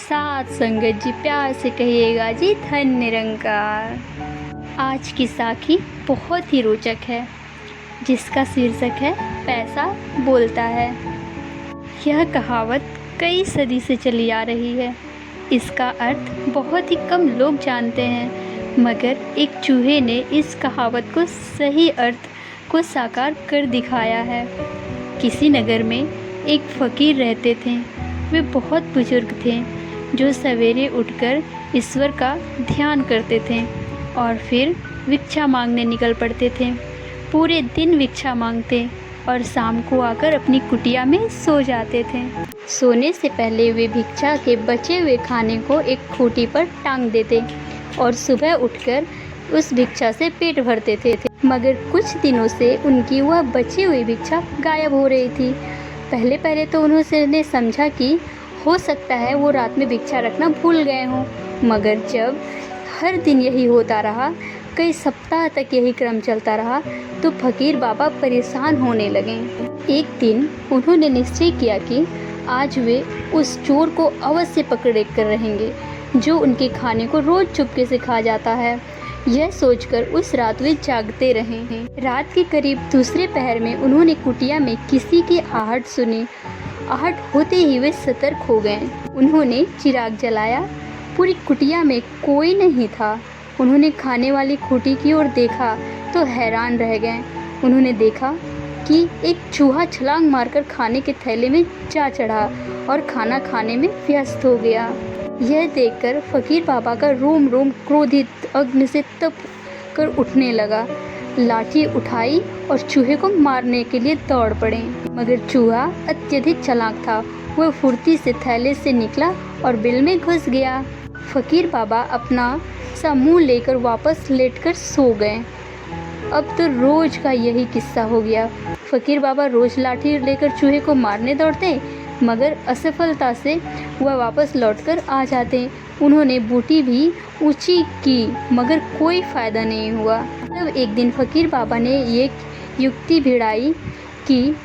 साथ संगत जी, प्यार से कहिएगा जी धन निरंकार। आज की साखी बहुत ही रोचक है, जिसका शीर्षक है पैसा बोलता है। यह कहावत कई सदी से चली आ रही है। इसका अर्थ बहुत ही कम लोग जानते हैं, मगर एक चूहे ने इस कहावत को सही अर्थ को साकार कर दिखाया है। किसी नगर में एक फ़कीर रहते थे। वे बहुत बुजुर्ग थे, जो सवेरे उठकर ईश्वर का ध्यान करते थे और फिर भिक्षा मांगने निकल पड़ते थे। पूरे दिन भिक्षा मांगते और शाम को आकर अपनी कुटिया में सो जाते थे। सोने से पहले वे भिक्षा के बचे हुए खाने को एक खूंटी पर टांग देते और सुबह उठकर उस भिक्षा से पेट भरते थे। मगर कुछ दिनों से उनकी वह बची हुई भिक्षा गायब हो रही थी। पहले पहले तो उन्होंने समझा कि हो सकता है वो रात में भिक्षा रखना भूल गए हों, मगर जब हर दिन यही होता रहा, कई सप्ताह तक यही क्रम चलता रहा, तो फकीर बाबा परेशान होने लगे। एक दिन उन्होंने निश्चय किया कि आज वे उस चोर को अवश्य पकड़ कर रहेंगे, जो उनके खाने को रोज चुपके से खा जाता है। यह सोचकर उस रात वे जागते रहे। रात के करीब दूसरे पहर में उन्होंने कुटिया में किसी की आहट सुनी। आहट होते ही वे सतर्क हो गए। उन्होंने चिराग जलाया। पूरी कुटिया में कोई नहीं था। उन्होंने खाने वाली खूंटी की ओर देखा तो हैरान रह गए। उन्होंने देखा कि एक चूहा छलांग मारकर खाने के थैले में जा चढ़ा और खाना खाने में व्यस्त हो गया। यह देखकर फकीर बाबा का रोम रोम क्रोधित अग्नि से तप कर उठने लगा। लाठी उठाई और चूहे को मारने के लिए दौड़ पड़े, मगर चूहा अत्यधिक चालाक था। वह फुर्ती से थैले से निकला और बिल में घुस गया। फकीर बाबा अपना सा मुंह लेकर वापस लेटकर सो गए। अब तो रोज का यही किस्सा हो गया। फकीर बाबा रोज लाठी लेकर चूहे को मारने दौड़ते, मगर असफलता से वह वापस लौटकर आ जाते। उन्होंने बूटी भी ऊंची की, मगर कोई फ़ायदा नहीं हुआ। तब एक दिन फकीर बाबा ने एक युक्ति भिड़ाई कि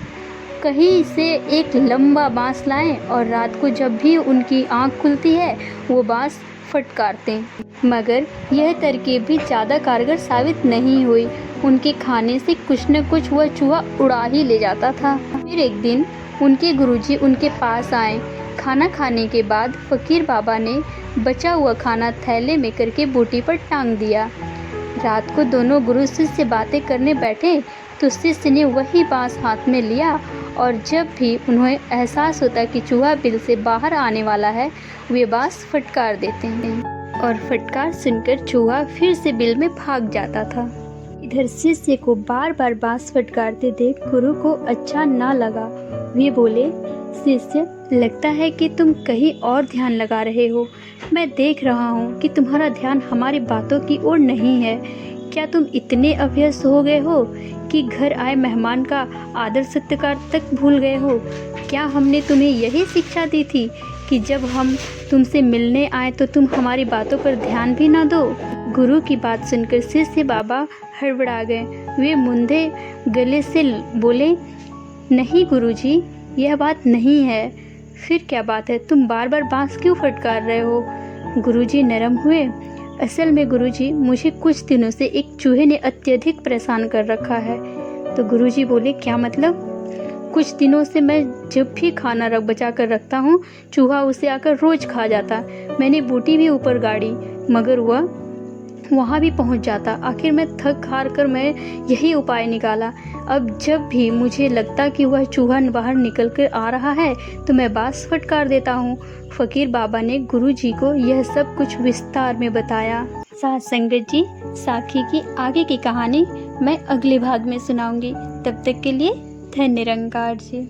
कहीं से एक लंबा बांस लाएं और रात को जब भी उनकी आंख खुलती है वो बांस फटकारते। मगर यह तरकीब भी ज़्यादा कारगर साबित नहीं हुई। उनके खाने से कुछ न कुछ वह चूहा उड़ा ही ले जाता था। फिर एक दिन उनके गुरुजी उनके पास आए। खाना खाने के बाद फकीर बाबा ने बचा हुआ खाना थैले में करके बूटी पर टांग दिया। रात को दोनों गुरु शिष्य बातें करने बैठे तो शिष्य ने वही बांस हाथ में लिया और जब भी उन्हें एहसास होता कि चूहा बिल से बाहर आने वाला है, वे बांस फटकार देते हैं और फटकार सुनकर चूहा फिर से बिल में भाग जाता था। इधर शिष्य को बार बार बांस फटकारते देख गुरु को अच्छा ना लगा। वे बोले, शिष्य, लगता है कि तुम कहीं और ध्यान लगा रहे हो। मैं देख रहा हूँ कि तुम्हारा ध्यान हमारी बातों की ओर नहीं है। क्या तुम इतने अभ्यस्त हो गए हो कि घर आए मेहमान का आदर सत्कार तक भूल गए हो? क्या हमने तुम्हें यही शिक्षा दी थी कि जब हम तुमसे मिलने आए तो तुम हमारी बातों पर ध्यान भी ना दो? गुरु की बात सुनकर शिष्य बाबा हड़बड़ा गए। वे मुंधे गले से बोले, नहीं गुरुजी, यह बात नहीं है। फिर क्या बात है? तुम बार बार बांस क्यों फटकार रहे हो? गुरुजी नरम हुए। असल में गुरुजी, मुझे कुछ दिनों से एक चूहे ने अत्यधिक परेशान कर रखा है। तो गुरुजी बोले, क्या मतलब? कुछ दिनों से मैं जब भी खाना बचा कर रखता हूँ, चूहा उसे आकर रोज खा जाता। मैंने बूटी भी ऊपर गाड़ी, मगर वह वहाँ भी पहुँच जाता। आखिर मैं थक हार कर मैं यही उपाय निकाला। अब जब भी मुझे लगता कि वह चूहा बाहर निकल कर आ रहा है तो मैं बांस फटकार देता हूँ। फकीर बाबा ने गुरुजी को यह सब कुछ विस्तार में बताया। साथ संगत जी, साखी की आगे की कहानी मैं अगले भाग में सुनाऊंगी। तब तक के लिए धन निरंकार जी।